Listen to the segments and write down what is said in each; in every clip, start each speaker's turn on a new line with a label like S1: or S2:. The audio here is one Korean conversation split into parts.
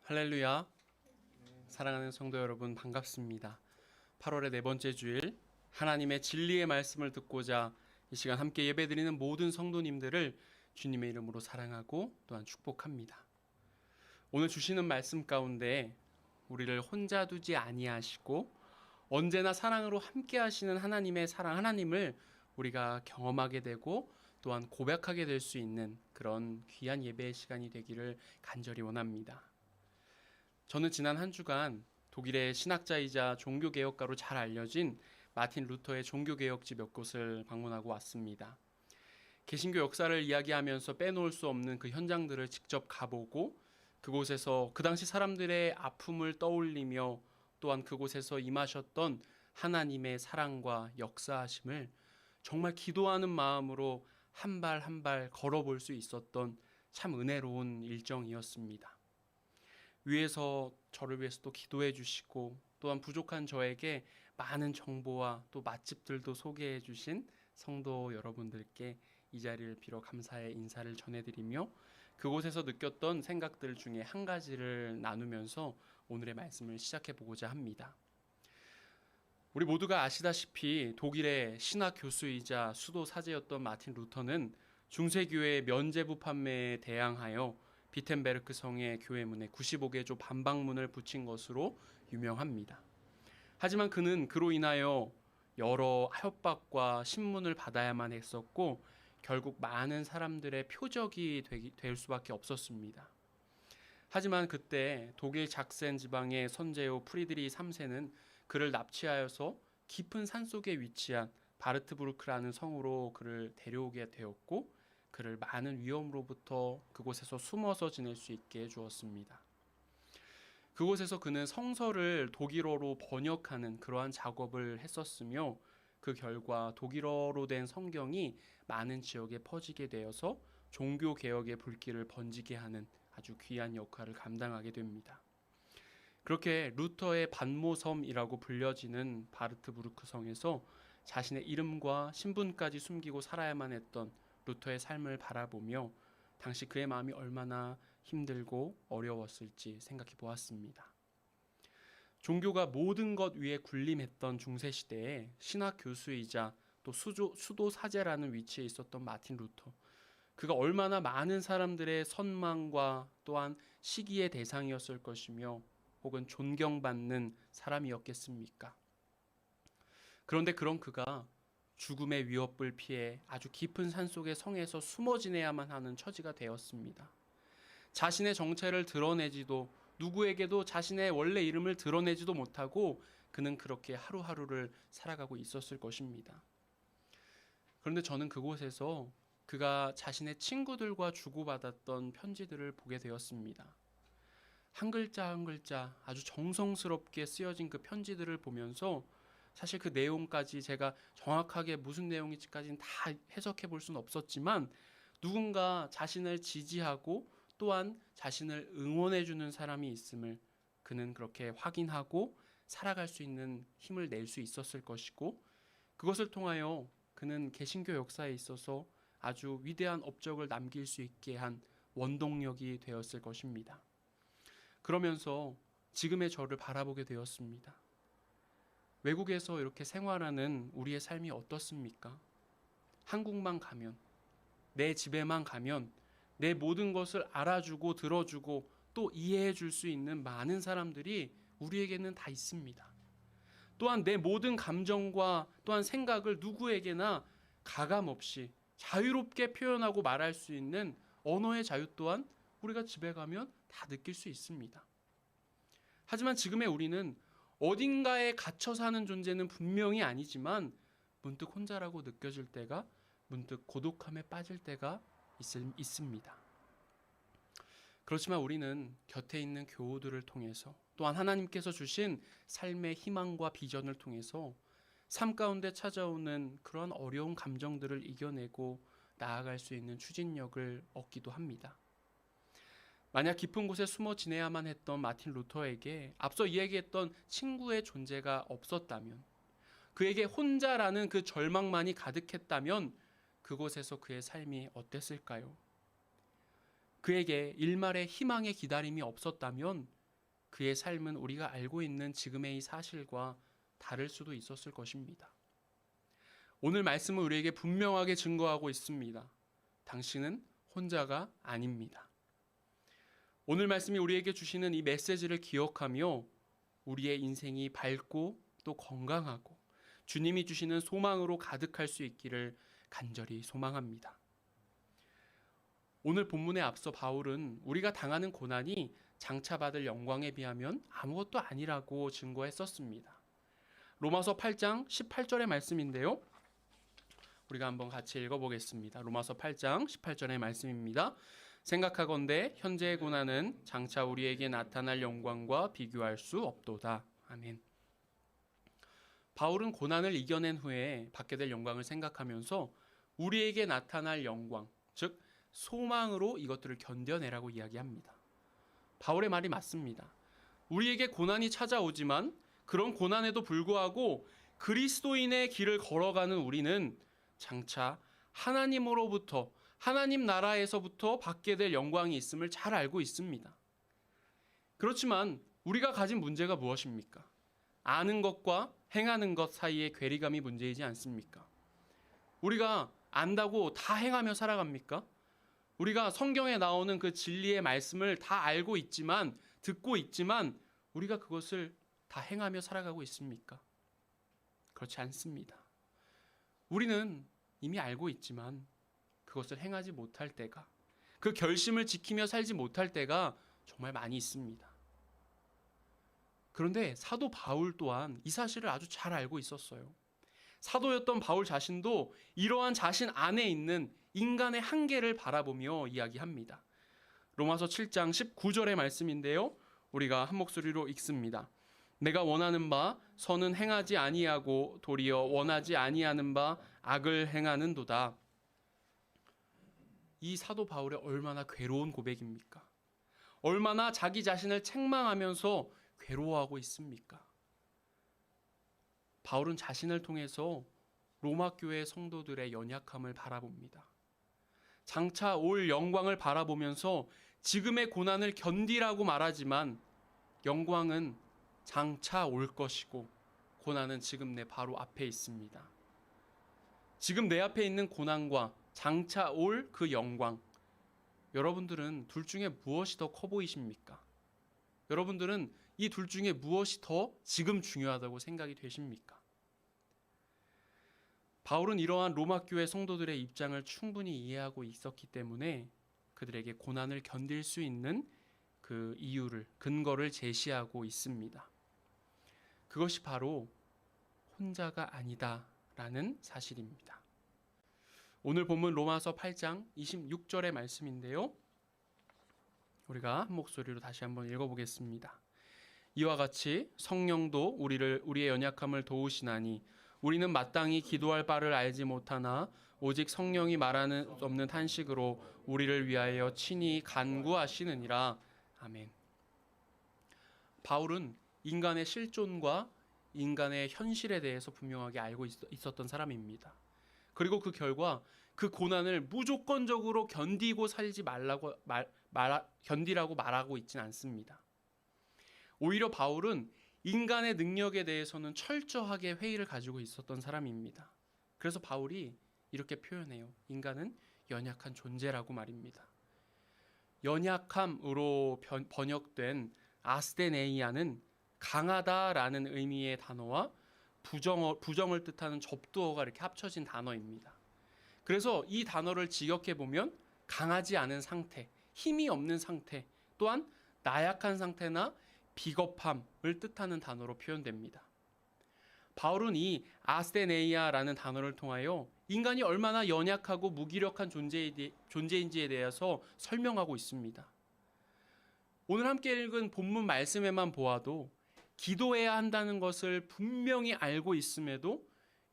S1: 할렐루야. 사랑하는 성도 여러분, 반갑습니다. 8월의 네 번째 주일, 하나님의 진리의 말씀을 듣고자 이 시간 함께 예배드리는 모든 성도님들을 주님의 이름으로 사랑하고 또한 축복합니다. 오늘 주시는 말씀 가운데 우리를 혼자 두지 아니하시고 언제나 사랑으로 함께 하시는 하나님의 사랑, 하나님을 우리가 경험하게 되고 또한 고백하게 될 수 있는 그런 귀한 예배의 시간이 되기를 간절히 원합니다. 저는 지난 한 주간 독일의 신학자이자 종교개혁가로 잘 알려진 마틴 루터의 종교개혁지 몇 곳을 방문하고 왔습니다. 개신교 역사를 이야기하면서 빼놓을 수 없는 그 현장들을 직접 가보고 그곳에서 그 당시 사람들의 아픔을 떠올리며 또한 그곳에서 임하셨던 하나님의 사랑과 역사하심을 정말 기도하는 마음으로 한 발 한 발 걸어볼 수 있었던 참 은혜로운 일정이었습니다. 위에서 저를 위해서 또 기도해 주시고 또한 부족한 저에게 많은 정보와 또 맛집들도 소개해 주신 성도 여러분들께 이 자리를 빌어 감사의 인사를 전해드리며 그곳에서 느꼈던 생각들 중에 한 가지를 나누면서 오늘의 말씀을 시작해 보고자 합니다. 우리 모두가 아시다시피 독일의 신학 교수이자 수도 사제였던 마틴 루터는 중세교회의 면죄부 판매에 대항하여 비텐베르크 성의 교회문에 95개조 반박문을 붙인 것으로 유명합니다. 하지만 그는 그로 인하여 여러 협박과 신문을 받아야만 했었고 결국 많은 사람들의 표적이 될 수밖에 없었습니다. 하지만 그때 독일 작센 지방의 선제후 프리드리히 3세는 그를 납치하여서 깊은 산속에 위치한 바르트부르크라는 성으로 그를 데려오게 되었고 그를 많은 위험으로부터 그곳에서 숨어서 지낼 수 있게 해주었습니다. 그곳에서 그는 성서를 독일어로 번역하는 그러한 작업을 했었으며 그 결과 독일어로 된 성경이 많은 지역에 퍼지게 되어서 종교개혁의 불길을 번지게 하는 아주 귀한 역할을 감당하게 됩니다. 그렇게 루터의 반모섬이라고 불려지는 바르트부르크 성에서 자신의 이름과 신분까지 숨기고 살아야만 했던 루터의 삶을 바라보며 당시 그의 마음이 얼마나 힘들고 어려웠을지 생각해 보았습니다. 종교가 모든 것 위에 군림했던 중세시대에 신학 교수이자 또 수도 사제라는 위치에 있었던 마틴 루터. 그가 얼마나 많은 사람들의 선망과 또한 시기의 대상이었을 것이며 혹은 존경받는 사람이었겠습니까? 그런데 그런 그가 죽음의 위협을 피해 아주 깊은 산속의 성에서 숨어 지내야만 하는 처지가 되었습니다. 자신의 정체를 드러내지도 누구에게도 자신의 원래 이름을 드러내지도 못하고 그는 그렇게 하루하루를 살아가고 있었을 것입니다. 그런데 저는 그곳에서 그가 자신의 친구들과 주고받았던 편지들을 보게 되었습니다. 한 글자 한 글자 아주 정성스럽게 쓰여진 그 편지들을 보면서 사실 그 내용까지 제가 정확하게 무슨 내용인지까지는 다 해석해 볼 수는 없었지만 누군가 자신을 지지하고 또한 자신을 응원해 주는 사람이 있음을 그는 그렇게 확인하고 살아갈 수 있는 힘을 낼 수 있었을 것이고 그것을 통하여 그는 개신교 역사에 있어서 아주 위대한 업적을 남길 수 있게 한 원동력이 되었을 것입니다. 그러면서 지금의 저를 바라보게 되었습니다. 외국에서 이렇게 생활하는 우리의 삶이 어떻습니까? 한국만 가면, 내 집에만 가면 내 모든 것을 알아주고 들어주고 또 이해해 줄 수 있는 많은 사람들이 우리에게는 다 있습니다. 또한 내 모든 감정과 또한 생각을 누구에게나 가감 없이 자유롭게 표현하고 말할 수 있는 언어의 자유 또한 우리가 집에 가면 다 느낄 수 있습니다. 하지만 지금의 우리는 어딘가에 갇혀 사는 존재는 분명히 아니지만 문득 혼자라고 느껴질 때가 문득 고독함에 빠질 때가 있습니다. 그렇지만 우리는 곁에 있는 교우들을 통해서 또한 하나님께서 주신 삶의 희망과 비전을 통해서 삶 가운데 찾아오는 그런 어려운 감정들을 이겨내고 나아갈 수 있는 추진력을 얻기도 합니다. 만약 깊은 곳에 숨어 지내야만 했던 마틴 루터에게 앞서 이야기했던 친구의 존재가 없었다면, 그에게 혼자라는 그 절망만이 가득했다면 그곳에서 그의 삶이 어땠을까요? 그에게 일말의 희망의 기다림이 없었다면 그의 삶은 우리가 알고 있는 지금의 이 사실과 다를 수도 있었을 것입니다. 오늘 말씀은 우리에게 분명하게 증거하고 있습니다. 당신은 혼자가 아닙니다. 오늘 말씀이 우리에게 주시는 이 메시지를 기억하며 우리의 인생이 밝고 또 건강하고 주님이 주시는 소망으로 가득할 수 있기를 간절히 소망합니다. 오늘 본문에 앞서 바울은 우리가 당하는 고난이 장차 받을 영광에 비하면 아무것도 아니라고 증거했었습니다. 로마서 8장 18절의 말씀인데요. 우리가 한번 같이 읽어보겠습니다. 로마서 8장 18절의 말씀입니다. 생각하건대 현재의 고난은 장차 우리에게 나타날 영광과 비교할 수 없도다. 아멘. 바울은 고난을 이겨낸 후에 받게 될 영광을 생각하면서 우리에게 나타날 영광, 즉 소망으로 이것들을 견뎌내라고 이야기합니다. 바울의 말이 맞습니다. 우리에게 고난이 찾아오지만 그런 고난에도 불구하고 그리스도인의 길을 걸어가는 우리는 장차 하나님으로부터 하나님 나라에서부터 받게 될 영광이 있음을 잘 알고 있습니다. 그렇지만 우리가 가진 문제가 무엇입니까? 아는 것과 행하는 것 사이의 괴리감이 문제이지 않습니까? 우리가 안다고 다 행하며 살아갑니까? 우리가 성경에 나오는 그 진리의 말씀을 다 알고 있지만, 듣고 있지만 우리가 그것을 다 행하며 살아가고 있습니까? 그렇지 않습니다. 우리는 이미 알고 있지만 그것을 행하지 못할 때가, 그 결심을 지키며 살지 못할 때가 정말 많이 있습니다. 그런데 사도 바울 또한 이 사실을 아주 잘 알고 있었어요. 사도였던 바울 자신도 이러한 자신 안에 있는 인간의 한계를 바라보며 이야기합니다. 로마서 7장 19절의 말씀인데요. 우리가 한 목소리로 읽습니다. 내가 원하는 바 선은 행하지 아니하고 도리어 원하지 아니하는 바 악을 행하는도다. 이 사도 바울의 얼마나 괴로운 고백입니까? 얼마나 자기 자신을 책망하면서 괴로워하고 있습니까? 바울은 자신을 통해서 로마 교회 성도들의 연약함을 바라봅니다. 장차 올 영광을 바라보면서 지금의 고난을 견디라고 말하지만 영광은 장차 올 것이고 고난은 지금 내 바로 앞에 있습니다. 지금 내 앞에 있는 고난과 장차 올 그 영광, 여러분들은 둘 중에 무엇이 더 커 보이십니까? 여러분들은 이 둘 중에 무엇이 더 지금 중요하다고 생각이 되십니까? 바울은 이러한 로마 교회 성도들의 입장을 충분히 이해하고 있었기 때문에 그들에게 고난을 견딜 수 있는 그 이유를, 근거를 제시하고 있습니다. 그것이 바로 혼자가 아니다라는 사실입니다. 오늘 본문 로마서 8장 26절의 말씀인데요. 우리가 한 목소리로 다시 한번 읽어보겠습니다. 이와 같이 성령도 우리의 연약함을 도우시나니 우리는 마땅히 기도할 바를 알지 못하나 오직 성령이 말하는 없는 탄식으로 우리를 위하여 친히 간구하시느니라. 아멘. 바울은 인간의 실존과 인간의 현실에 대해서 분명하게 알고 있었던 사람입니다. 그리고 그 결과 그 고난을 무조건적으로 견디고 살지 견디라고 말하고 있진 않습니다. 오히려 바울은 인간의 능력에 대해서는 철저하게 회의를 가지고 있었던 사람입니다. 그래서 바울이 이렇게 표현해요. 인간은 연약한 존재라고 말입니다. 연약함으로 번역된 아스데네이아는 강하다라는 의미의 단어와 부정을 뜻하는 접두어가 이렇게 합쳐진 단어입니다. 그래서 이 단어를 직역해 보면 강하지 않은 상태, 힘이 없는 상태, 또한 나약한 상태나 비겁함을 뜻하는 단어로 표현됩니다. 바울은 이 아스데네이아라는 단어를 통하여 인간이 얼마나 연약하고 무기력한 존재인지에 대해서 설명하고 있습니다. 오늘 함께 읽은 본문 말씀에만 보아도 기도해야 한다는 것을 분명히 알고 있음에도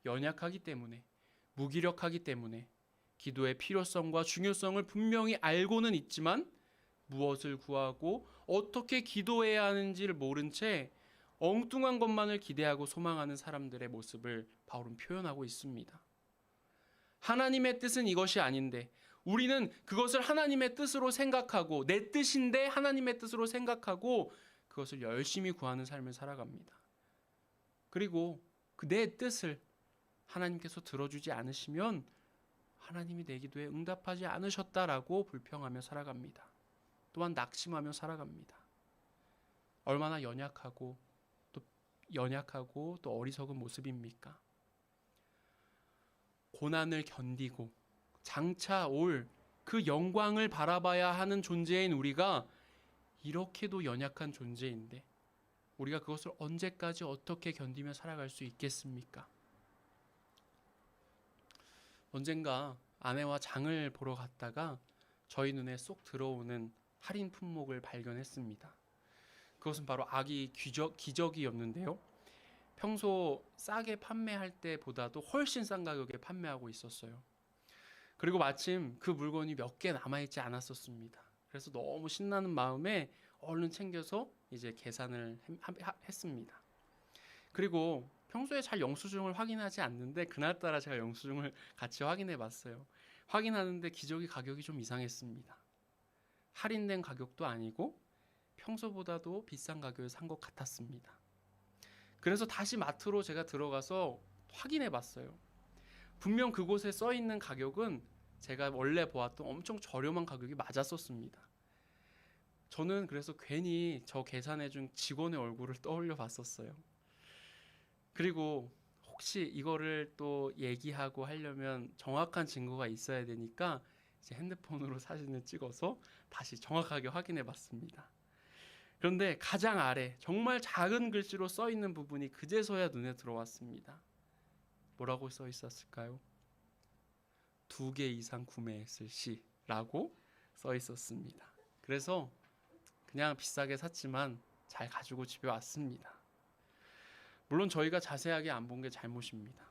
S1: 연약하기 때문에, 무기력하기 때문에 기도의 필요성과 중요성을 분명히 알고는 있지만 무엇을 구하고 어떻게 기도해야 하는지를 모른 채 엉뚱한 것만을 기대하고 소망하는 사람들의 모습을 바울은 표현하고 있습니다. 하나님의 뜻은 이것이 아닌데 우리는 그것을 하나님의 뜻으로 생각하고 내 뜻인데 하나님의 뜻으로 생각하고 그것을 열심히 구하는 삶을 살아갑니다. 그리고 그 내 뜻을 하나님께서 들어주지 않으시면 하나님이 내 기도에 응답하지 않으셨다라고 불평하며 살아갑니다. 또한 낙심하며 살아갑니다. 얼마나 연약하고 또 어리석은 모습입니까? 고난을 견디고 장차 올 그 영광을 바라봐야 하는 존재인 우리가 이렇게도 연약한 존재인데 우리가 그것을 언제까지 어떻게 견디며 살아갈 수 있겠습니까? 언젠가 아내와 장을 보러 갔다가 저희 눈에 쏙 들어오는 할인 품목을 발견했습니다. 그것은 바로 아기 기저귀였는데요. 평소 싸게 판매할 때보다도 훨씬 싼 가격에 판매하고 있었어요. 그리고 마침 그 물건이 몇 개 남아있지 않았었습니다. 그래서 너무 신나는 마음에 얼른 챙겨서 이제 계산을 했습니다. 그리고 평소에 잘 영수증을 확인하지 않는데 그날따라 제가 영수증을 같이 확인해 봤어요. 확인하는데 기저귀 가격이 좀 이상했습니다. 할인된 가격도 아니고 평소보다도 비싼 가격에 산 것 같았습니다. 그래서 다시 마트로 제가 들어가서 확인해 봤어요. 분명 그곳에 써 있는 가격은 제가 원래 보았던 엄청 저렴한 가격이 맞았었습니다. 저는 그래서 괜히 저 계산해 준 직원의 얼굴을 떠올려 봤었어요. 그리고 혹시 이거를 또 얘기하고 하려면 정확한 증거가 있어야 되니까 이제 핸드폰으로 사진을 찍어서 다시 정확하게 확인해 봤습니다. 그런데 가장 아래 정말 작은 글씨로 써 있는 부분이 그제서야 눈에 들어왔습니다. 뭐라고 써 있었을까요? 2개 이상 구매했을 시라고 써 있었습니다. 그래서 그냥 비싸게 샀지만 잘 가지고 집에 왔습니다. 물론 저희가 자세하게 안 본 게 잘못입니다.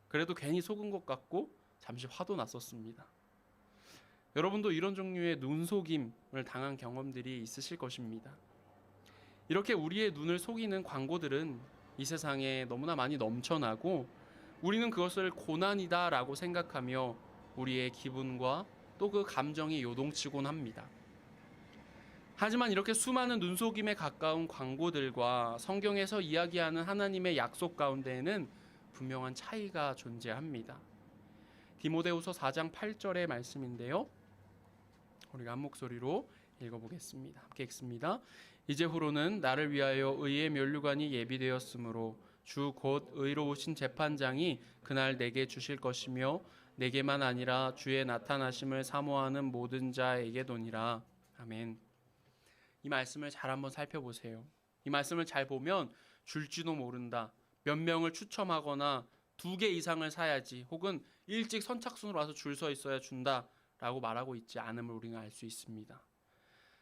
S1: 그래도 괜히 속은 것 같고 잠시 화도 났었습니다. 여러분도 이런 종류의 눈속임을 당한 경험들이 있으실 것입니다. 이렇게 우리의 눈을 속이는 광고들은 이 세상에 너무나 많이 넘쳐나고 우리는 그것을 고난이다라고 생각하며 우리의 기분과 또 그 감정이 요동치곤 합니다. 하지만 이렇게 수많은 눈속임에 가까운 광고들과 성경에서 이야기하는 하나님의 약속 가운데에는 분명한 차이가 존재합니다. 디모데후서 4장 8절의 말씀인데요. 우리가 한 목소리로 읽어보겠습니다. 함께 읽습니다. 이제후로는 나를 위하여 의의 면류관이 예비되었으므로 주 곧 의로우신 재판장이 그날 내게 주실 것이며 내게만 아니라 주의 나타나심을 사모하는 모든 자에게도니라. 아멘. 이 말씀을 잘 한번 살펴보세요. 이 말씀을 잘 보면 줄지도 모른다, 몇 명을 추첨하거나 2개 이상을 사야지 혹은 일찍 선착순으로 와서 줄 서 있어야 준다 라고 말하고 있지 않음을 우리는 알 수 있습니다.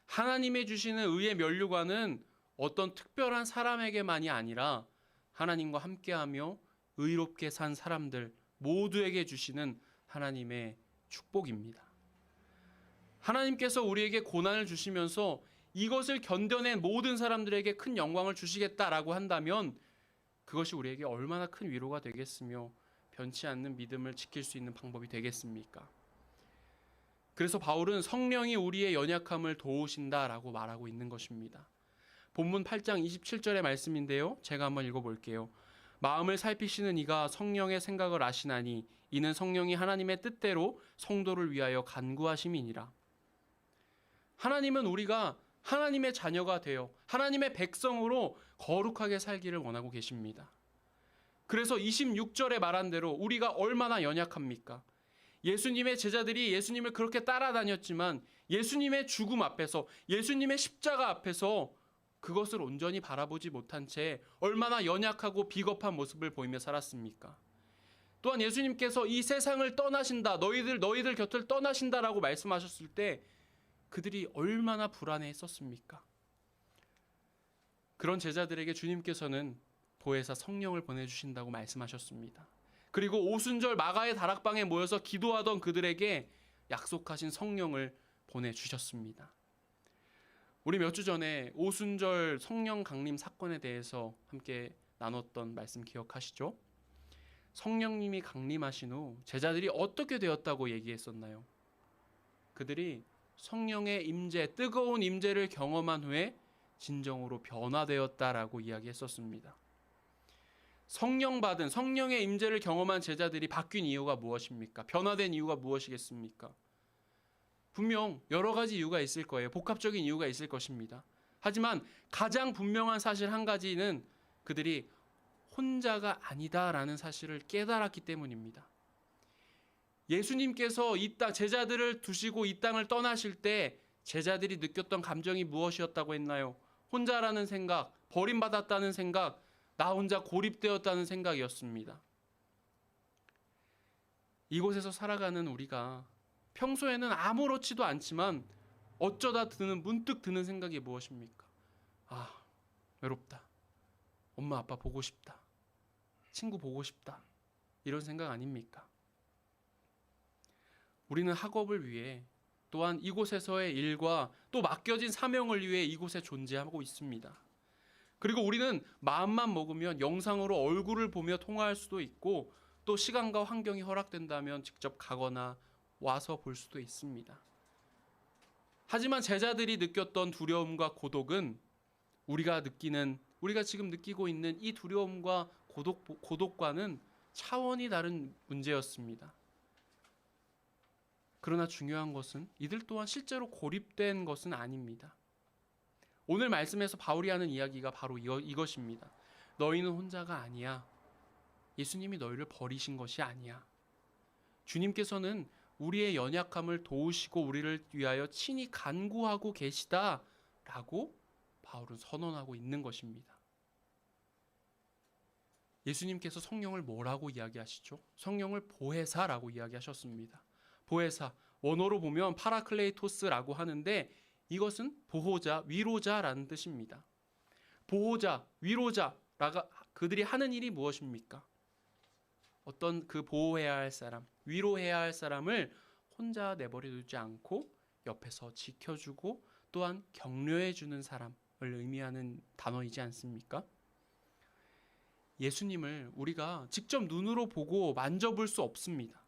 S1: 하나님의 주시는 의의 면류관은 어떤 특별한 사람에게만이 아니라 하나님과 함께하며 의롭게 산 사람들 모두에게 주시는 하나님의 축복입니다. 하나님께서 우리에게 고난을 주시면서 이것을 견뎌낸 모든 사람들에게 큰 영광을 주시겠다라고 한다면 그것이 우리에게 얼마나 큰 위로가 되겠으며 변치 않는 믿음을 지킬 수 있는 방법이 되겠습니까? 그래서 바울은 성령이 우리의 연약함을 도우신다라고 말하고 있는 것입니다. 본문 8장 27절의 말씀인데요. 제가 한번 읽어볼게요. 마음을 살피시는 이가 성령의 생각을 아시나니 이는 성령이 하나님의 뜻대로 성도를 위하여 간구하심이니라. 하나님은 우리가 하나님의 자녀가 되어 하나님의 백성으로 거룩하게 살기를 원하고 계십니다. 그래서 26절에 말한 대로 우리가 얼마나 연약합니까? 예수님의 제자들이 예수님을 그렇게 따라다녔지만 예수님의 죽음 앞에서 예수님의 십자가 앞에서 그것을 온전히 바라보지 못한 채 얼마나 연약하고 비겁한 모습을 보이며 살았습니까? 또한 예수님께서 이 세상을 떠나신다, 너희들 곁을 떠나신다라고 말씀하셨을 때 그들이 얼마나 불안해했었습니까? 그런 제자들에게 주님께서는 보혜사 성령을 보내주신다고 말씀하셨습니다. 그리고 오순절 마가의 다락방에 모여서 기도하던 그들에게 약속하신 성령을 보내주셨습니다. 우리 몇 주 전에 오순절 성령 강림 사건에 대해서 함께 나눴던 말씀 기억하시죠? 성령님이 강림하신 후 제자들이 어떻게 되었다고 얘기했었나요? 그들이 성령의 임재, 뜨거운 임재를 경험한 후에 진정으로 변화되었다라고 이야기했었습니다. 성령의 임재를 경험한 제자들이 바뀐 이유가 무엇입니까? 변화된 이유가 무엇이겠습니까? 분명 여러 가지 이유가 있을 거예요. 복합적인 이유가 있을 것입니다. 하지만 가장 분명한 사실 한 가지는 그들이 혼자가 아니다라는 사실을 깨달았기 때문입니다. 예수님께서 제자들을 두시고 이 땅을 떠나실 때 제자들이 느꼈던 감정이 무엇이었다고 했나요? 혼자라는 생각, 버림받았다는 생각, 나 혼자 고립되었다는 생각이었습니다. 이곳에서 살아가는 우리가 평소에는 아무렇지도 않지만 어쩌다 문득 드는 생각이 무엇입니까? 아, 외롭다. 엄마 아빠 보고 싶다. 친구 보고 싶다. 이런 생각 아닙니까? 우리는 학업을 위해 또한 이곳에서의 일과 또 맡겨진 사명을 위해 이곳에 존재하고 있습니다. 그리고 우리는 마음만 먹으면 영상으로 얼굴을 보며 통화할 수도 있고 또 시간과 환경이 허락된다면 직접 가거나 와서 볼 수도 있습니다. 하지만 제자들이 느꼈던 두려움과 고독은 우리가 지금 느끼고 있는 이 두려움과 고독과는 차원이 다른 문제였습니다. 그러나 중요한 것은 이들 또한 실제로 고립된 것은 아닙니다. 오늘 말씀에서 바울이 하는 이야기가 바로 이것입니다. 너희는 혼자가 아니야. 예수님이 너희를 버리신 것이 아니야. 주님께서는 우리의 연약함을 도우시고 우리를 위하여 친히 간구하고 계시다라고 바울은 선언하고 있는 것입니다. 예수님께서 성령을 뭐라고 이야기하시죠? 성령을 보혜사라고 이야기하셨습니다. 보혜사, 원어로 보면 파라클레이토스라고 하는데 이것은 보호자, 위로자라는 뜻입니다. 보호자, 위로자라가 그들이 하는 일이 무엇입니까? 어떤 보호해야 할 사람, 위로해야 할 사람을 혼자 내버려 두지 않고 옆에서 지켜주고 또한 격려해주는 사람을 의미하는 단어이지 않습니까? 예수님을 우리가 직접 눈으로 보고 만져볼 수 없습니다.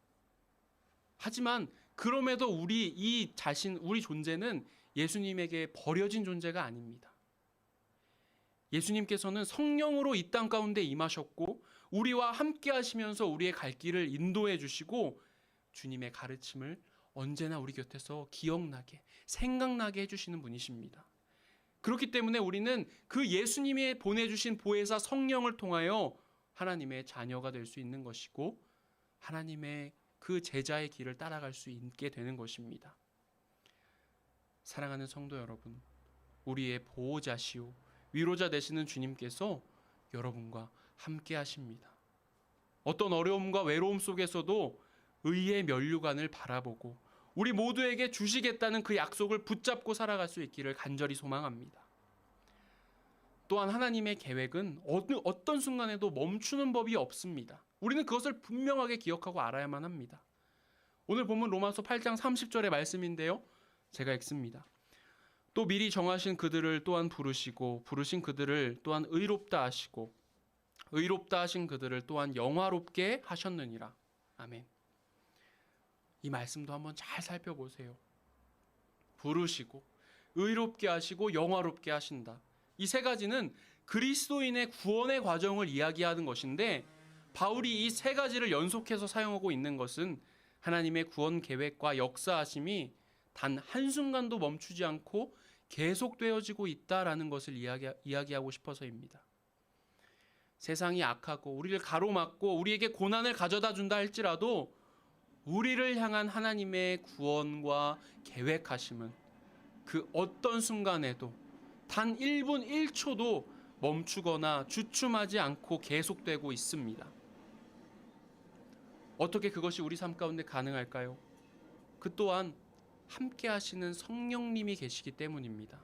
S1: 하지만 그럼에도 우리 존재는 예수님에게 버려진 존재가 아닙니다. 예수님께서는 성령으로 이 땅 가운데 임하셨고 우리와 함께 하시면서 우리의 갈 길을 인도해 주시고 주님의 가르침을 언제나 우리 곁에서 기억나게, 생각나게 해주시는 분이십니다. 그렇기 때문에 우리는 그 예수님이 보내주신 보혜사 성령을 통하여 하나님의 자녀가 될 수 있는 것이고 하나님의 그 제자의 길을 따라갈 수 있게 되는 것입니다. 사랑하는 성도 여러분, 우리의 보호자시오 위로자 되시는 주님께서 여러분과 함께 하십니다. 어떤 어려움과 외로움 속에서도 의의 면류관을 바라보고 우리 모두에게 주시겠다는 그 약속을 붙잡고 살아갈 수 있기를 간절히 소망합니다. 또한 하나님의 계획은 어떤 순간에도 멈추는 법이 없습니다. 우리는 그것을 분명하게 기억하고 알아야만 합니다. 오늘 본문 로마서 8장 30절의 말씀인데요. 제가 읽습니다. 또 미리 정하신 그들을 또한 부르신 그들을 또한 의롭다 하시고 의롭다 하신 그들을 또한 영화롭게 하셨느니라. 아멘. 이 말씀도 한번 잘 살펴보세요. 부르시고 의롭게 하시고 영화롭게 하신다. 이 세 가지는 그리스도인의 구원의 과정을 이야기하는 것인데 바울이 이 세 가지를 연속해서 사용하고 있는 것은 하나님의 구원 계획과 역사하심이 단 한순간도 멈추지 않고 계속되어지고 있다라는 것을 이야기하고 싶어서입니다. 세상이 악하고 우리를 가로막고 우리에게 고난을 가져다 준다 할지라도 우리를 향한 하나님의 구원과 계획하심은 그 어떤 순간에도 단 1분 1초도 멈추거나 주춤하지 않고 계속되고 있습니다. 어떻게 그것이 우리 삶 가운데 가능할까요? 그 또한 함께 하시는 성령님이 계시기 때문입니다.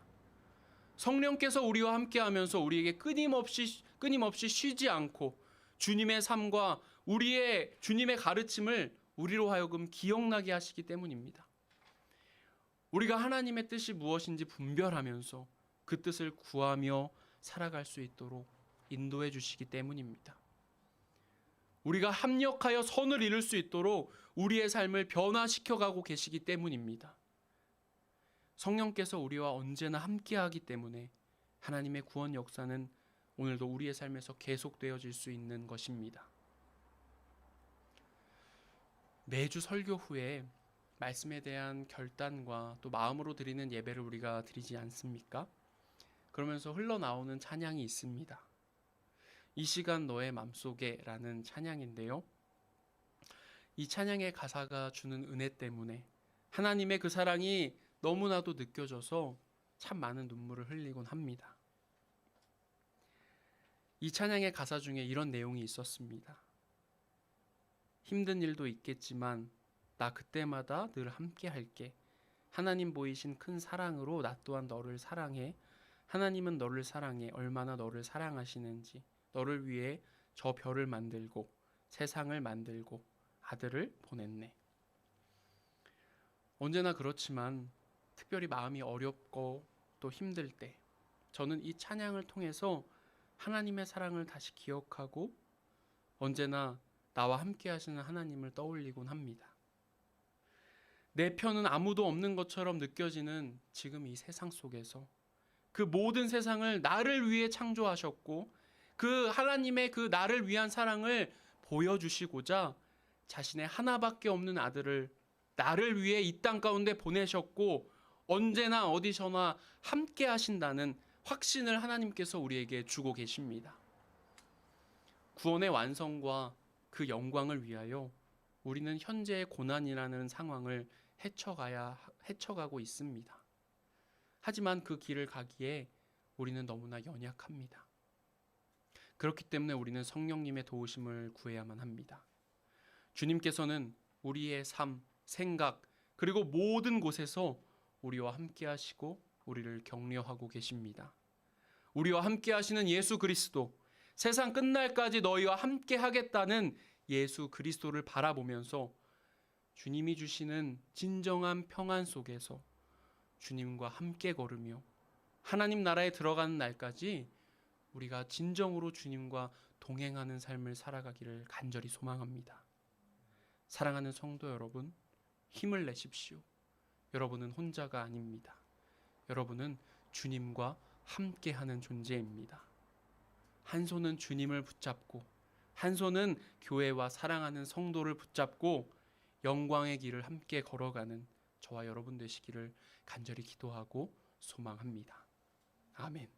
S1: 성령께서 우리와 함께 하면서 우리에게 끊임없이 쉬지 않고 주님의 삶과 주님의 가르침을 우리로 하여금 기억나게 하시기 때문입니다. 우리가 하나님의 뜻이 무엇인지 분별하면서 그 뜻을 구하며 살아갈 수 있도록 인도해 주시기 때문입니다. 우리가 합력하여 선을 이룰 수 있도록 우리의 삶을 변화시켜가고 계시기 때문입니다. 성령께서 우리와 언제나 함께하기 때문에 하나님의 구원 역사는 오늘도 우리의 삶에서 계속되어질 수 있는 것입니다. 매주 설교 후에 말씀에 대한 결단과 또 마음으로 드리는 예배를 우리가 드리지 않습니까? 그러면서 흘러나오는 찬양이 있습니다. 이 시간 너의 맘속에 라는 찬양인데요. 이 찬양의 가사가 주는 은혜 때문에 하나님의 그 사랑이 너무나도 느껴져서 참 많은 눈물을 흘리곤 합니다. 이 찬양의 가사 중에 이런 내용이 있었습니다. 힘든 일도 있겠지만 나 그때마다 늘 함께 할게. 하나님 보이신 큰 사랑으로 나 또한 너를 사랑해. 하나님은 너를 사랑해. 얼마나 너를 사랑하시는지. 너를 위해 저 별을 만들고 세상을 만들고 아들을 보냈네. 언제나 그렇지만 특별히 마음이 어렵고 또 힘들 때 저는 이 찬양을 통해서 하나님의 사랑을 다시 기억하고 언제나 나와 함께 하시는 하나님을 떠올리곤 합니다. 내 편은 아무도 없는 것처럼 느껴지는 지금 이 세상 속에서 그 모든 세상을 나를 위해 창조하셨고 그 하나님의 그 나를 위한 사랑을 보여주시고자 자신의 하나밖에 없는 아들을 나를 위해 이 땅 가운데 보내셨고 언제나 어디서나 함께 하신다는 확신을 하나님께서 우리에게 주고 계십니다. 구원의 완성과 그 영광을 위하여 우리는 현재의 고난이라는 상황을 헤쳐가고 있습니다. 하지만 그 길을 가기에 우리는 너무나 연약합니다. 그렇기 때문에 우리는 성령님의 도우심을 구해야만 합니다. 주님께서는 우리의 삶, 생각, 그리고 모든 곳에서 우리와 함께 하시고 우리를 격려하고 계십니다. 우리와 함께 하시는 예수 그리스도, 세상 끝날까지 너희와 함께 하겠다는 예수 그리스도를 바라보면서 주님이 주시는 진정한 평안 속에서 주님과 함께 걸으며 하나님 나라에 들어가는 날까지 우리가 진정으로 주님과 동행하는 삶을 살아가기를 간절히 소망합니다. 사랑하는 성도 여러분, 힘을 내십시오. 여러분은 혼자가 아닙니다. 여러분은 주님과 함께하는 존재입니다. 한 손은 주님을 붙잡고 한 손은 교회와 사랑하는 성도를 붙잡고 영광의 길을 함께 걸어가는 저와 여러분 되시기를 간절히 기도하고 소망합니다. 아멘.